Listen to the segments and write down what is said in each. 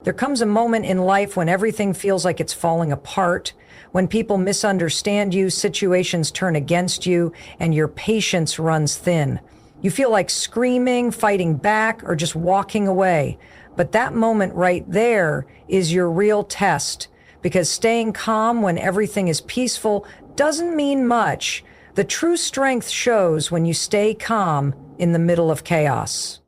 There comes a moment in life when everything feels like it's falling apart, when people misunderstand you, situations turn against you, and your patience runs thin. You feel like screaming, fighting back, or just walking away. But that moment right there is your real test, because staying calm when everything is peaceful doesn't mean much. The true strength shows when you stay calm in the middle of chaos.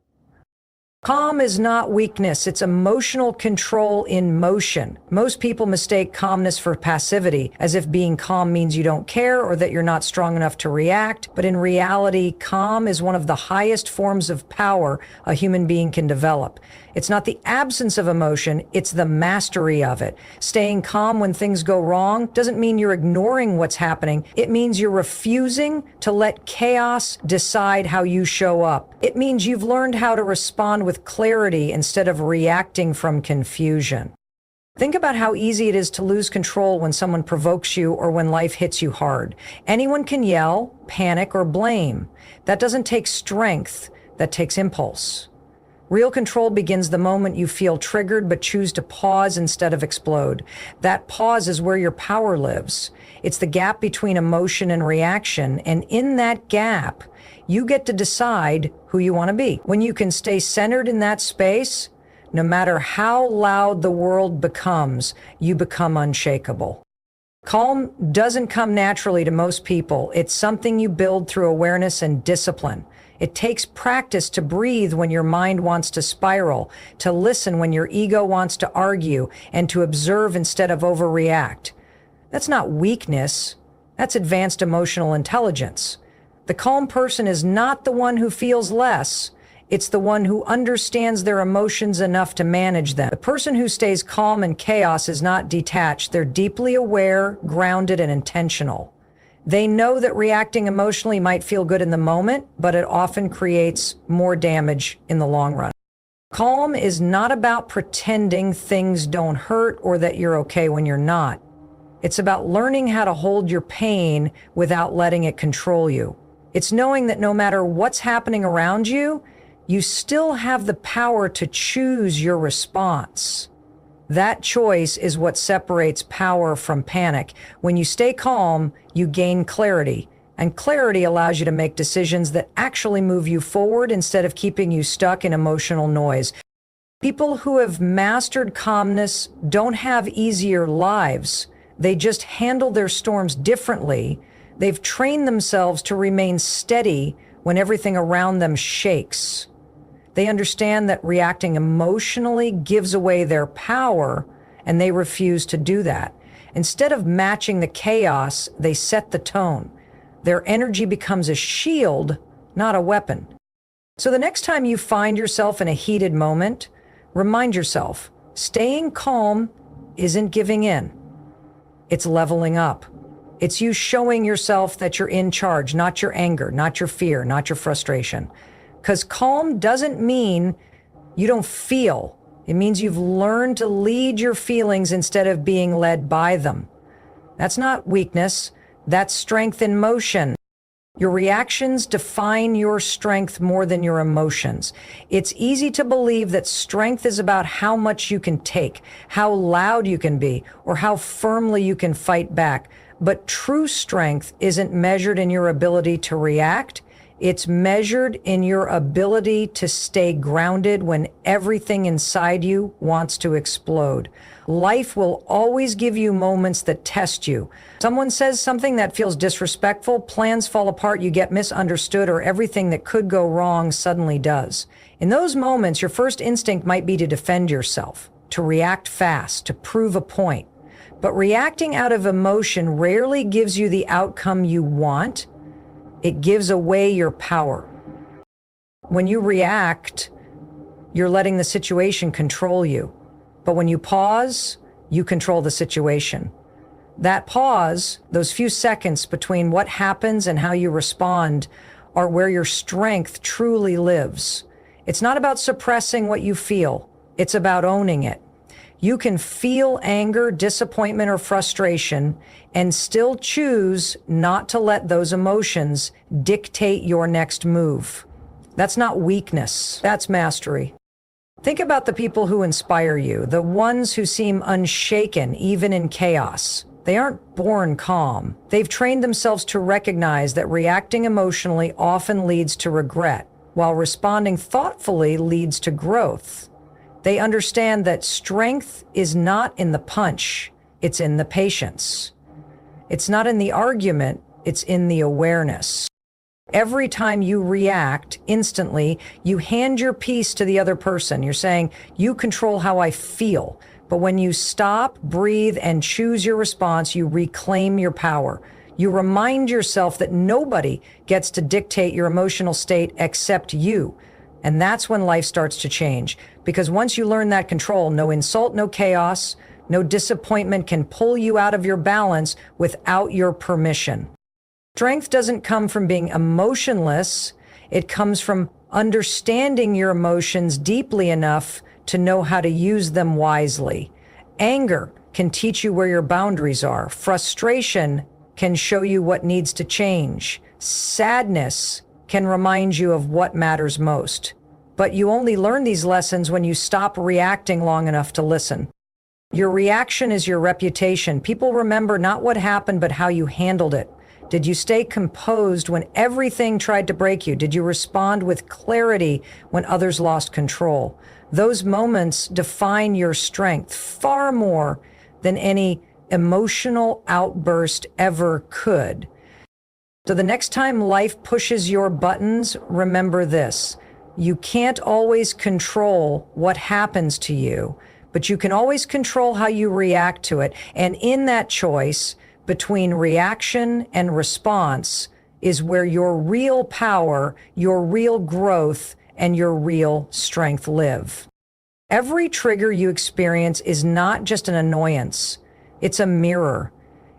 Calm is not weakness, it's emotional control in motion. Most people mistake calmness for passivity, as if being calm means you don't care or that you're not strong enough to react. But in reality, calm is one of the highest forms of power a human being can develop. It's not the absence of emotion, it's the mastery of it. Staying calm when things go wrong doesn't mean you're ignoring what's happening. It means you're refusing to let chaos decide how you show up. It means you've learned how to respond with clarity instead of reacting from confusion. Think about how easy it is to lose control when someone provokes you or when life hits you hard. Anyone can yell, panic, or blame. That doesn't take strength, that takes impulse. Real control begins the moment you feel triggered but choose to pause instead of explode. That pause is where your power lives. It's the gap between emotion and reaction, and in that gap, you get to decide who you want to be. When you can stay centered in that space, no matter how loud the world becomes, you become unshakable. Calm doesn't come naturally to most people. It's something you build through awareness and discipline. It takes practice to breathe when your mind wants to spiral, to listen when your ego wants to argue, and to observe instead of overreact. That's not weakness. That's advanced emotional intelligence. The calm person is not the one who feels less. It's the one who understands their emotions enough to manage them. The person who stays calm in chaos is not detached. They're deeply aware, grounded, and intentional. They know that reacting emotionally might feel good in the moment, but it often creates more damage in the long run. Calm is not about pretending things don't hurt or that you're okay when you're not. It's about learning how to hold your pain without letting it control you. It's knowing that no matter what's happening around you, you still have the power to choose your response. That choice is what separates power from panic. When you stay calm, you gain clarity, and clarity allows you to make decisions that actually move you forward instead of keeping you stuck in emotional noise. People who have mastered calmness don't have easier lives. They just handle their storms differently. They've trained themselves to remain steady when everything around them shakes. They understand that reacting emotionally gives away their power, and they refuse to do that. Instead of matching the chaos, they set the tone. Their energy becomes a shield, not a weapon. So the next time you find yourself in a heated moment, remind yourself, staying calm isn't giving in. It's leveling up. It's you showing yourself that you're in charge, not your anger, not your fear, not your frustration. Because calm doesn't mean you don't feel. It means you've learned to lead your feelings instead of being led by them. That's not weakness. That's strength in motion. Your reactions define your strength more than your emotions. It's easy to believe that strength is about how much you can take, how loud you can be, or how firmly you can fight back. But true strength isn't measured in your ability to react. It's measured in your ability to stay grounded when everything inside you wants to explode. Life will always give you moments that test you. Someone says something that feels disrespectful, plans fall apart, you get misunderstood, or everything that could go wrong suddenly does. In those moments, your first instinct might be to defend yourself, to react fast, to prove a point. But reacting out of emotion rarely gives you the outcome you want. It gives away your power. When you react, you're letting the situation control you. But when you pause, you control the situation. That pause, those few seconds between what happens and how you respond, are where your strength truly lives. It's not about suppressing what you feel. It's about owning it. You can feel anger, disappointment, or frustration and still choose not to let those emotions dictate your next move. That's not weakness. That's mastery. Think about the people who inspire you, the ones who seem unshaken even in chaos. They aren't born calm. They've trained themselves to recognize that reacting emotionally often leads to regret, while responding thoughtfully leads to growth. They understand that strength is not in the punch, it's in the patience. It's not in the argument, it's in the awareness. Every time you react instantly, you hand your piece to the other person. You're saying, you control how I feel. But when you stop, breathe, and choose your response, you reclaim your power. You remind yourself that nobody gets to dictate your emotional state except you. And that's when life starts to change. Because once you learn that control, no insult, no chaos, no disappointment can pull you out of your balance without your permission. Strength doesn't come from being emotionless. It comes from understanding your emotions deeply enough to know how to use them wisely. Anger can teach you where your boundaries are. Frustration can show you what needs to change. Sadness can remind you of what matters most. But you only learn these lessons when you stop reacting long enough to listen. Your reaction is your reputation. People remember not what happened, but how you handled it. Did you stay composed when everything tried to break you? Did you respond with clarity when others lost control? Those moments define your strength far more than any emotional outburst ever could. So the next time life pushes your buttons, remember this. You can't always control what happens to you, but you can always control how you react to it. And in that choice between reaction and response is where your real power, your real growth, and your real strength live. Every trigger you experience is not just an annoyance. It's a mirror.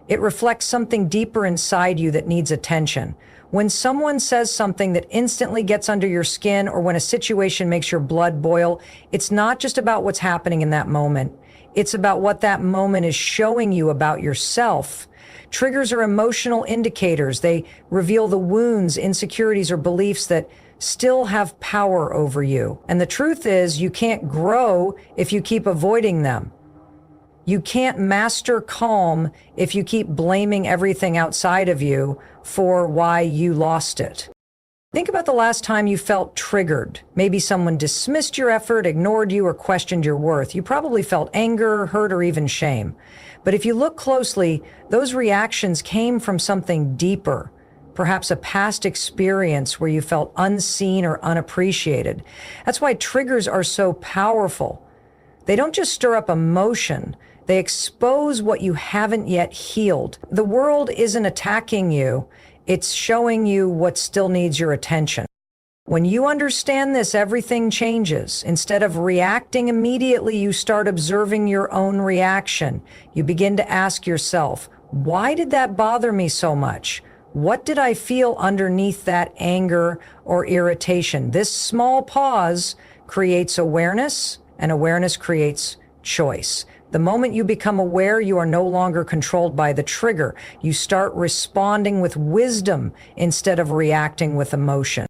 It reflects something deeper inside you that needs attention. When someone says something that instantly gets under your skin, or when a situation makes your blood boil, it's not just about what's happening in that moment. It's about what that moment is showing you about yourself. Triggers are emotional indicators. They reveal the wounds, insecurities, or beliefs that still have power over you. And the truth is, you can't grow if you keep avoiding them. You can't master calm if you keep blaming everything outside of you for why you lost it. Think about the last time you felt triggered. Maybe someone dismissed your effort, ignored you, or questioned your worth. You probably felt anger, hurt, or even shame. But if you look closely, those reactions came from something deeper, perhaps a past experience where you felt unseen or unappreciated. That's why triggers are so powerful. They don't just stir up emotion. They expose what you haven't yet healed. The world isn't attacking you. It's showing you what still needs your attention. When you understand this, everything changes. Instead of reacting immediately, you start observing your own reaction. You begin to ask yourself, why did that bother me so much? What did I feel underneath that anger or irritation? This small pause creates awareness, and awareness creates choice. The moment you become aware, you are no longer controlled by the trigger. You start responding with wisdom instead of reacting with emotion.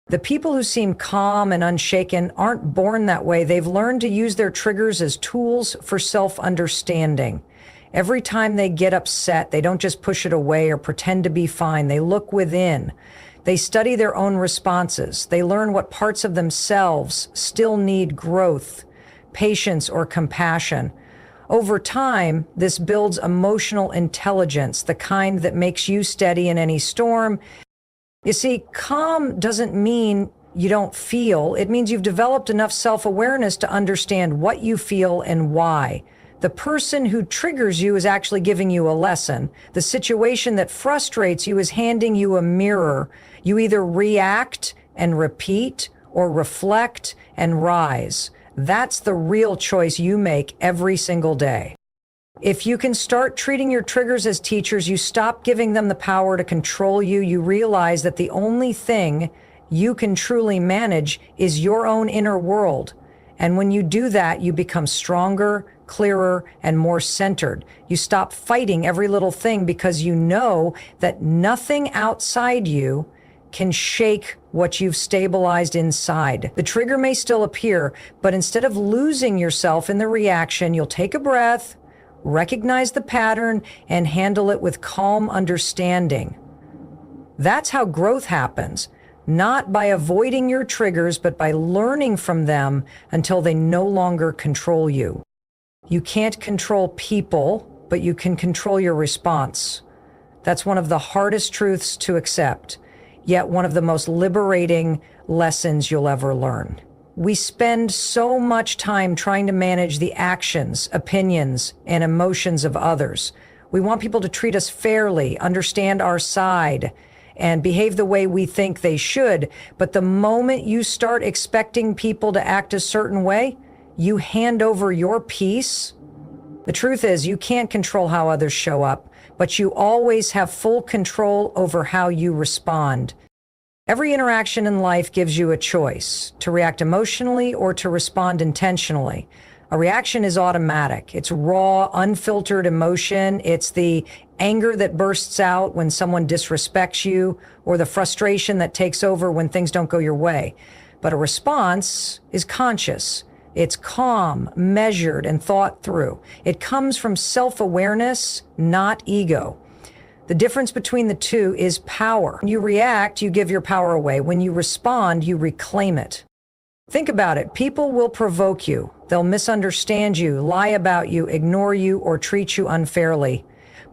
The people who seem calm and unshaken aren't born that way. They've learned to use their triggers as tools for self-understanding. Every time they get upset, they don't just push it away or pretend to be fine. They look within. They study their own responses. They learn what parts of themselves still need growth, patience, or compassion. Over time, this builds emotional intelligence, the kind that makes you steady in any storm. You see, calm doesn't mean you don't feel. It means you've developed enough self-awareness to understand what you feel and why. The person who triggers you is actually giving you a lesson. The situation that frustrates you is handing you a mirror. You either react and repeat or reflect and rise. That's the real choice you make every single day. If you can start treating your triggers as teachers, you stop giving them the power to control you. You realize that the only thing you can truly manage is your own inner world. And when you do that, you become stronger, clearer, and more centered. You stop fighting every little thing because you know that nothing outside you can shake what you've stabilized inside. The trigger may still appear, but instead of losing yourself in the reaction, you'll take a breath, recognize the pattern, and handle it with calm understanding. That's how growth happens, not by avoiding your triggers, but by learning from them until they no longer control you. You can't control people, but you can control your response. That's one of the hardest truths to accept, yet one of the most liberating lessons you'll ever learn. We spend so much time trying to manage the actions, opinions, and emotions of others. We want people to treat us fairly, understand our side, and behave the way we think they should. But the moment you start expecting people to act a certain way, you hand over your peace. The truth is, you can't control how others show up, but you always have full control over how you respond. Every interaction in life gives you a choice to react emotionally or to respond intentionally. A reaction is automatic. It's raw, unfiltered emotion. It's the anger that bursts out when someone disrespects you, or the frustration that takes over when things don't go your way. But a response is conscious. It's calm, measured, and thought through. It comes from self-awareness, not ego. The difference between the two is power. When you react, you give your power away. When you respond, you reclaim it. Think about it. People will provoke you. They'll misunderstand you, lie about you, ignore you, or treat you unfairly.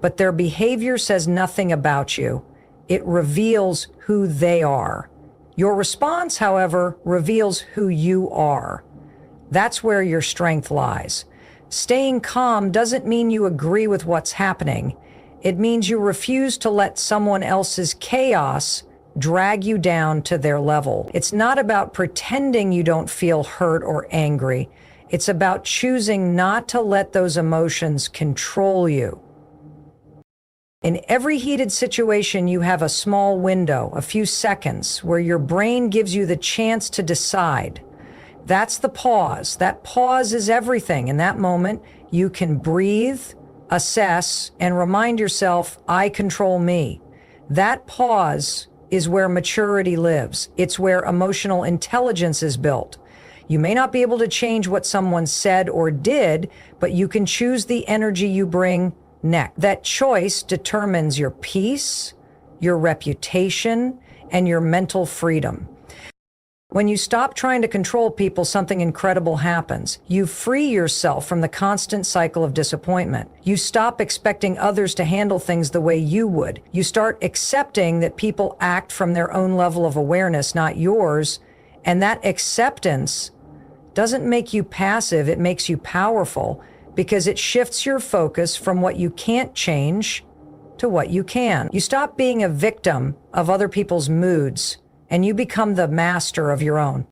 But their behavior says nothing about you. It reveals who they are. Your response, however, reveals who you are. That's where your strength lies. Staying calm doesn't mean you agree with what's happening. It means you refuse to let someone else's chaos drag you down to their level. It's not about pretending you don't feel hurt or angry. It's about choosing not to let those emotions control you. In every heated situation, you have a small window, a few seconds, where your brain gives you the chance to decide. That's the pause. That pause is everything. In that moment, you can breathe, assess, and remind yourself, I control me. That pause is where maturity lives. It's where emotional intelligence is built. You may not be able to change what someone said or did, but you can choose the energy you bring next. That choice determines your peace, your reputation, and your mental freedom. When you stop trying to control people, something incredible happens. You free yourself from the constant cycle of disappointment. You stop expecting others to handle things the way you would. You start accepting that people act from their own level of awareness, not yours. And that acceptance doesn't make you passive, it makes you powerful, because it shifts your focus from what you can't change to what you can. You stop being a victim of other people's moods, and you become the master of your own.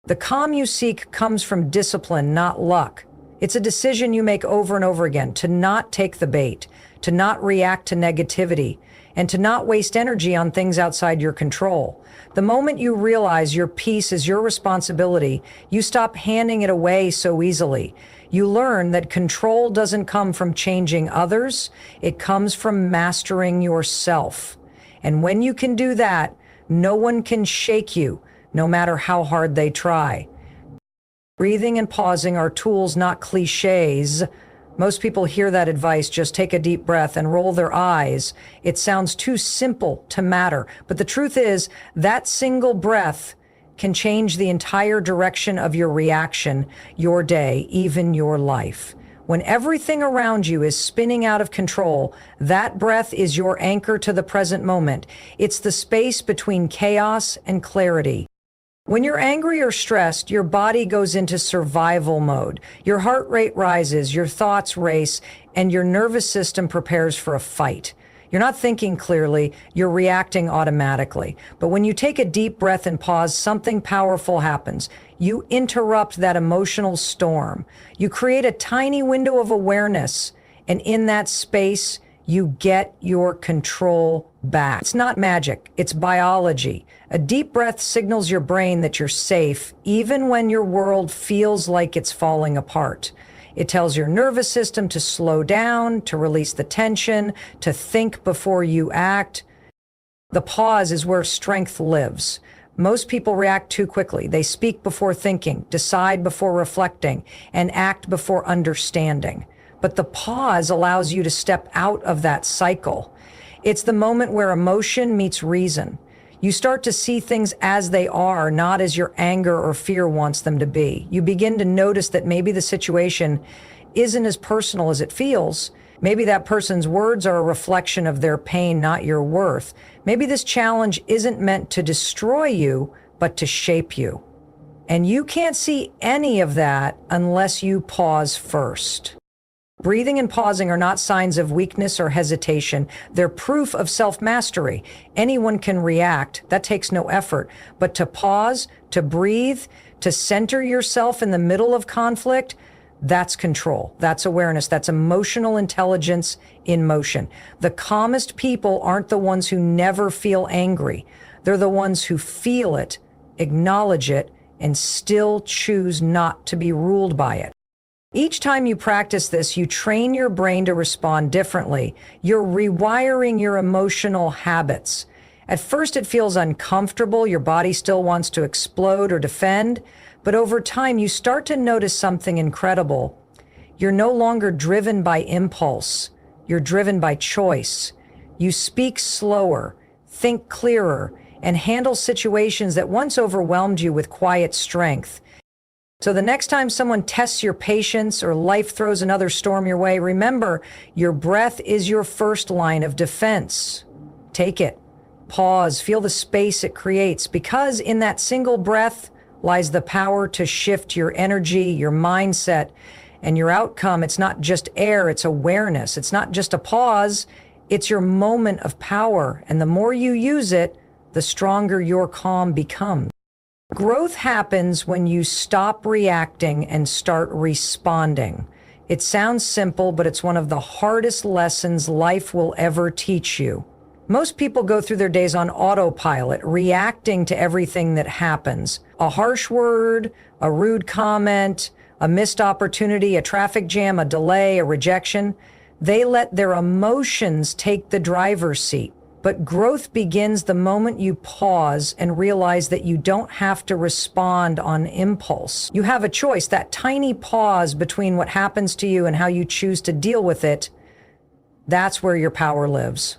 The calm you seek comes from discipline, not luck. It's a decision you make over and over again to not take the bait, to not react to negativity, and to not waste energy on things outside your control. The moment you realize your peace is your responsibility, you stop handing it away so easily. You learn that control doesn't come from changing others, it comes from mastering yourself. And when you can do that, no one can shake you, no matter how hard they try. Breathing and pausing are tools, not cliches. Most people hear that advice, just take a deep breath and roll their eyes. It sounds too simple to matter. But the truth is, that single breath can change the entire direction of your reaction, your day, even your life. When everything around you is spinning out of control, that breath is your anchor to the present moment. It's the space between chaos and clarity. When you're angry or stressed, your body goes into survival mode. Your heart rate rises, your thoughts race, and your nervous system prepares for a fight. You're not thinking clearly, you're reacting automatically. But when you take a deep breath and pause, something powerful happens. You interrupt that emotional storm. You create a tiny window of awareness, and in that space, you get your control back. It's not magic, it's biology. A deep breath signals your brain that you're safe, even when your world feels like it's falling apart. It tells your nervous system to slow down, to release the tension, to think before you act. The pause is where strength lives. Most people react too quickly. They speak before thinking, decide before reflecting, and act before understanding. But the pause allows you to step out of that cycle. It's the moment where emotion meets reason. You start to see things as they are, not as your anger or fear wants them to be. You begin to notice that maybe the situation isn't as personal as it feels. Maybe that person's words are a reflection of their pain, not your worth. Maybe this challenge isn't meant to destroy you, but to shape you. And you can't see any of that unless you pause first. Breathing and pausing are not signs of weakness or hesitation. They're proof of self-mastery. Anyone can react. That takes no effort. But to pause, to breathe, to center yourself in the middle of conflict, that's control. That's awareness. That's emotional intelligence in motion. The calmest people aren't the ones who never feel angry. They're the ones who feel it, acknowledge it, and still choose not to be ruled by it. Each time you practice this, you train your brain to respond differently. You're rewiring your emotional habits. At first, it feels uncomfortable. Your body still wants to explode or defend. But over time, you start to notice something incredible. You're no longer driven by impulse. You're driven by choice. You speak slower, think clearer, and handle situations that once overwhelmed you with quiet strength. So the next time someone tests your patience or life throws another storm your way, remember, your breath is your first line of defense. Take it. Pause. Feel the space it creates, because in that single breath lies the power to shift your energy, your mindset, and your outcome. It's not just air, it's awareness. It's not just a pause, it's your moment of power. And the more you use it, the stronger your calm becomes. Growth happens when you stop reacting and start responding. It sounds simple, but it's one of the hardest lessons life will ever teach you. Most people go through their days on autopilot, reacting to everything that happens. A harsh word, a rude comment, a missed opportunity, a traffic jam, a delay, a rejection. They let their emotions take the driver's seat. But growth begins the moment you pause and realize that you don't have to respond on impulse. You have a choice. That tiny pause between what happens to you and how you choose to deal with it, that's where your power lives.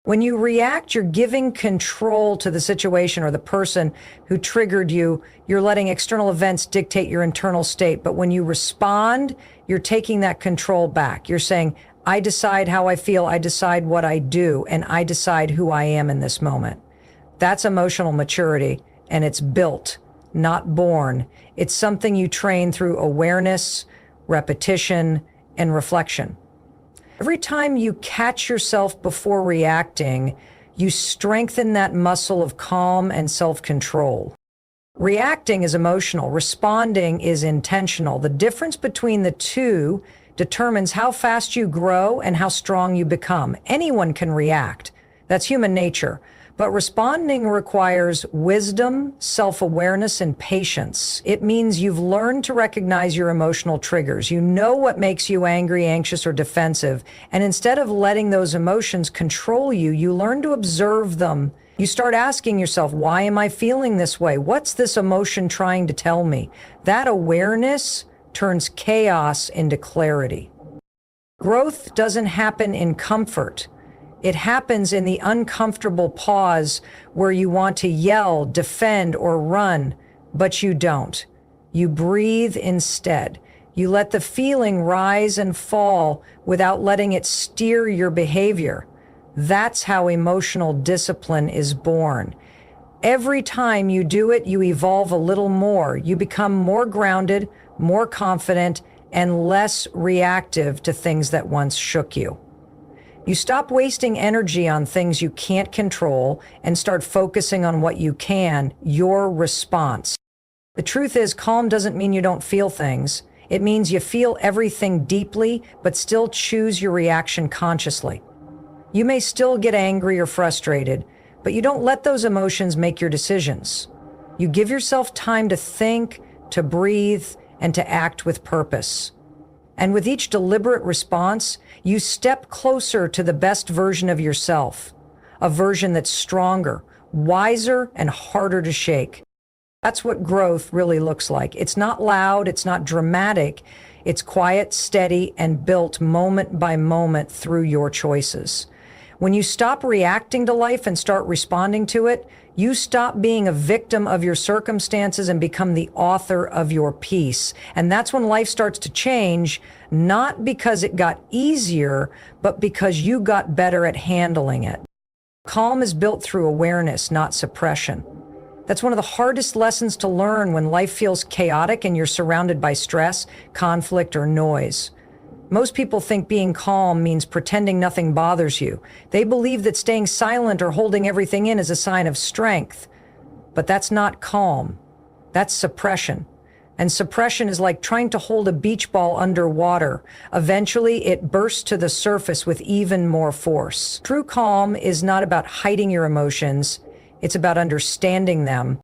When you react, you're giving control to the situation or the person who triggered you. You're letting external events dictate your internal state. But when you respond, you're taking that control back. You're saying, I decide how I feel, I decide what I do, and I decide who I am in this moment. That's emotional maturity, and it's built, not born. It's something you train through awareness, repetition, and reflection. Every time you catch yourself before reacting, you strengthen that muscle of calm and self-control. Reacting is emotional, responding is intentional. The difference between the two determines how fast you grow and how strong you become. Anyone can react. That's human nature. But responding requires wisdom, self-awareness, and patience. It means you've learned to recognize your emotional triggers. You know what makes you angry, anxious, or defensive. And instead of letting those emotions control you, you learn to observe them. You start asking yourself, why am I feeling this way? What's this emotion trying to tell me? That awareness turns chaos into clarity. Growth doesn't happen in comfort. It happens in the uncomfortable pause where you want to yell, defend, or run, but you don't. You breathe instead. You let the feeling rise and fall without letting it steer your behavior. That's how emotional discipline is born. Every time you do it, you evolve a little more. You become more grounded, more confident, and less reactive to things that once shook you. You stop wasting energy on things you can't control and start focusing on what you can, your response. The truth is, calm doesn't mean you don't feel things. It means you feel everything deeply, but still choose your reaction consciously. You may still get angry or frustrated, but you don't let those emotions make your decisions. You give yourself time to think, to breathe, and to act with purpose. And with each deliberate response, you step closer to the best version of yourself, a version that's stronger, wiser, and harder to shake. That's what growth really looks like. It's not loud, it's not dramatic, it's quiet, steady, and built moment by moment through your choices. When you stop reacting to life and start responding to it, you stop being a victim of your circumstances and become the author of your peace. And that's when life starts to change, not because it got easier, but because you got better at handling it. Calm is built through awareness, not suppression. That's one of the hardest lessons to learn when life feels chaotic and you're surrounded by stress, conflict, or noise. Most people think being calm means pretending nothing bothers you. They believe that staying silent or holding everything in is a sign of strength. But that's not calm. That's suppression. And suppression is like trying to hold a beach ball underwater. Eventually, it bursts to the surface with even more force. True calm is not about hiding your emotions. It's about understanding them.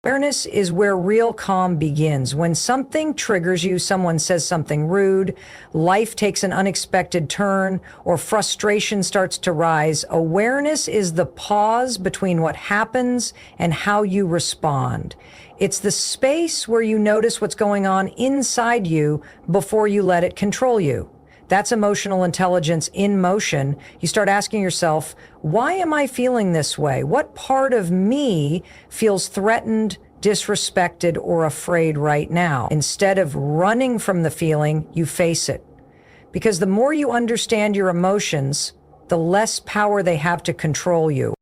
Awareness is where real calm begins. When something triggers you, someone says something rude, life takes an unexpected turn, or frustration starts to rise, awareness is the pause between what happens and how you respond. It's the space where you notice what's going on inside you before you let it control you. That's emotional intelligence in motion. You start asking yourself, why am I feeling this way? What part of me feels threatened, disrespected, or afraid right now? Instead of running from the feeling, you face it. Because the more you understand your emotions, the less power they have to control you.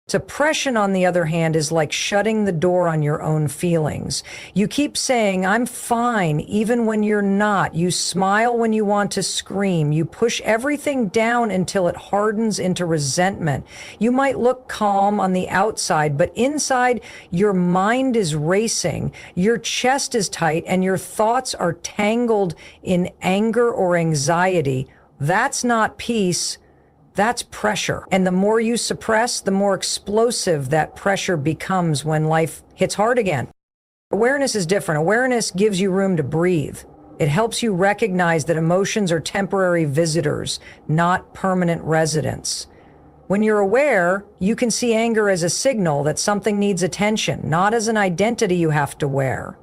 Suppression, on the other hand, is like shutting the door on your own feelings. You keep saying, I'm fine, even when you're not. You smile when you want to scream. You push everything down until it hardens into resentment. You might look calm on the outside, but inside, your mind is racing, your chest is tight, and your thoughts are tangled in anger or anxiety. That's not peace. That's pressure. And the more you suppress, the more explosive that pressure becomes when life hits hard again. Awareness is different. Awareness gives you room to breathe. It helps you recognize that emotions are temporary visitors, not permanent residents. When you're aware, you can see anger as a signal that something needs attention, not as an identity you have to wear.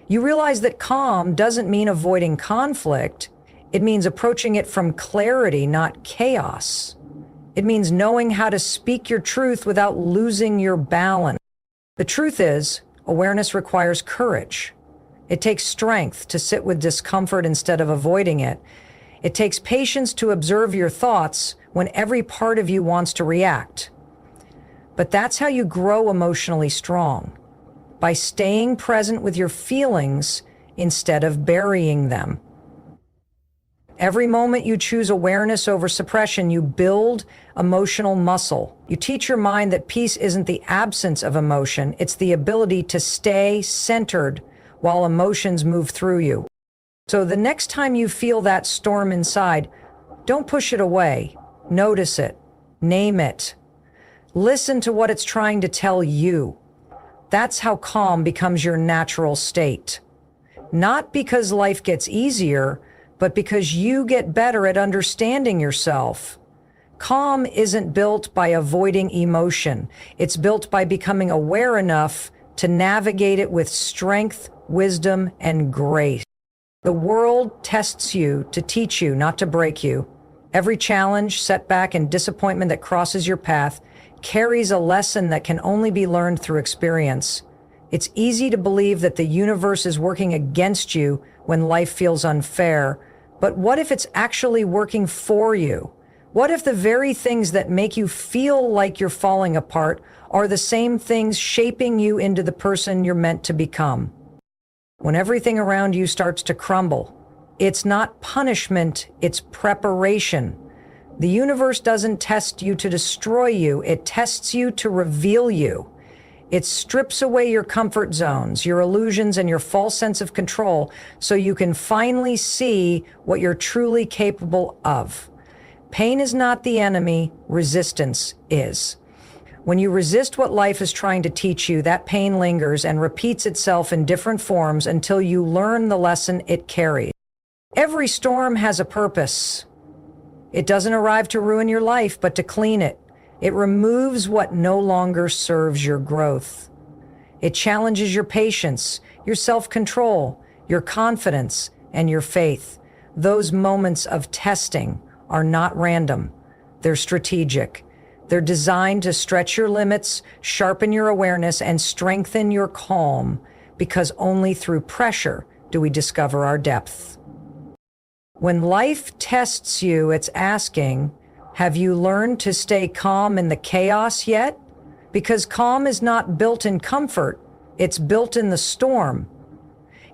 You realize that calm doesn't mean avoiding conflict. It means approaching it from clarity, not chaos. It means knowing how to speak your truth without losing your balance. The truth is, awareness requires courage. It takes strength to sit with discomfort instead of avoiding it. It takes patience to observe your thoughts when every part of you wants to react. But that's how you grow emotionally strong, by staying present with your feelings instead of burying them. Every moment you choose awareness over suppression, you build emotional muscle. You teach your mind that peace isn't the absence of emotion, it's the ability to stay centered while emotions move through you. So the next time you feel that storm inside, don't push it away. Notice it. Name it. Listen to what it's trying to tell you. That's how calm becomes your natural state. Not because life gets easier, but because you get better at understanding yourself. Calm isn't built by avoiding emotion. It's built by becoming aware enough to navigate it with strength, wisdom, and grace. The world tests you to teach you, not to break you. Every challenge, setback, and disappointment that crosses your path carries a lesson that can only be learned through experience. It's easy to believe that the universe is working against you when life feels unfair. But what if it's actually working for you? What if the very things that make you feel like you're falling apart are the same things shaping you into the person you're meant to become? When everything around you starts to crumble, it's not punishment, it's preparation. The universe doesn't test you to destroy you, it tests you to reveal you. It strips away your comfort zones, your illusions, and your false sense of control so you can finally see what you're truly capable of. Pain is not the enemy, resistance is. When you resist what life is trying to teach you, that pain lingers and repeats itself in different forms until you learn the lesson it carries. Every storm has a purpose. It doesn't arrive to ruin your life, but to clean it. It removes what no longer serves your growth. It challenges your patience, your self-control, your confidence, and your faith. Those moments of testing are not random. They're strategic. They're designed to stretch your limits, sharpen your awareness, and strengthen your calm, because only through pressure do we discover our depth. When life tests you, it's asking, have you learned to stay calm in the chaos yet? Because calm is not built in comfort, it's built in the storm.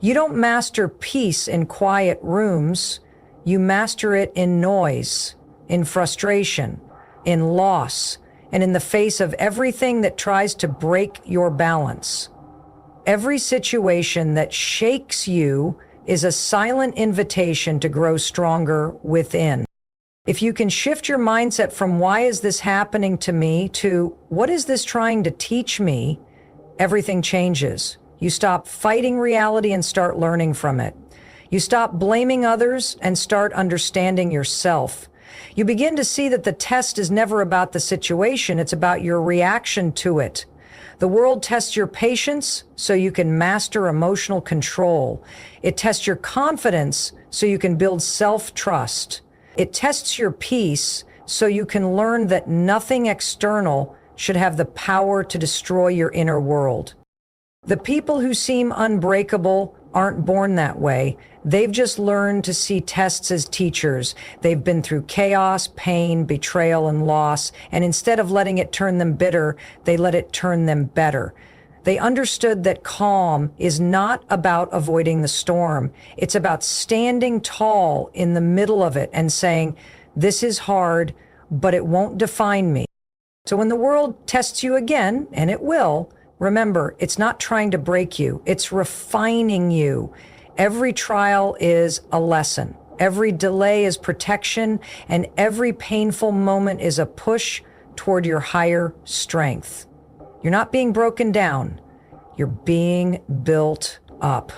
You don't master peace in quiet rooms, you master it in noise, in frustration, in loss, and in the face of everything that tries to break your balance. Every situation that shakes you is a silent invitation to grow stronger within. If you can shift your mindset from why is this happening to me to what is this trying to teach me, everything changes. You stop fighting reality and start learning from it. You stop blaming others and start understanding yourself. You begin to see that the test is never about the situation, it's about your reaction to it. The world tests your patience so you can master emotional control. It tests your confidence so you can build self-trust. It tests your peace so you can learn that nothing external should have the power to destroy your inner world. The people who seem unbreakable aren't born that way. They've just learned to see tests as teachers. They've been through chaos, pain, betrayal, and loss, and instead of letting it turn them bitter, they let it turn them better. They understood that calm is not about avoiding the storm. It's about standing tall in the middle of it and saying, this is hard, but it won't define me. So when the world tests you again, and it will, remember, it's not trying to break you, it's refining you. Every trial is a lesson. Every delay is protection, and every painful moment is a push toward your higher strength. You're not being broken down. You're being built up.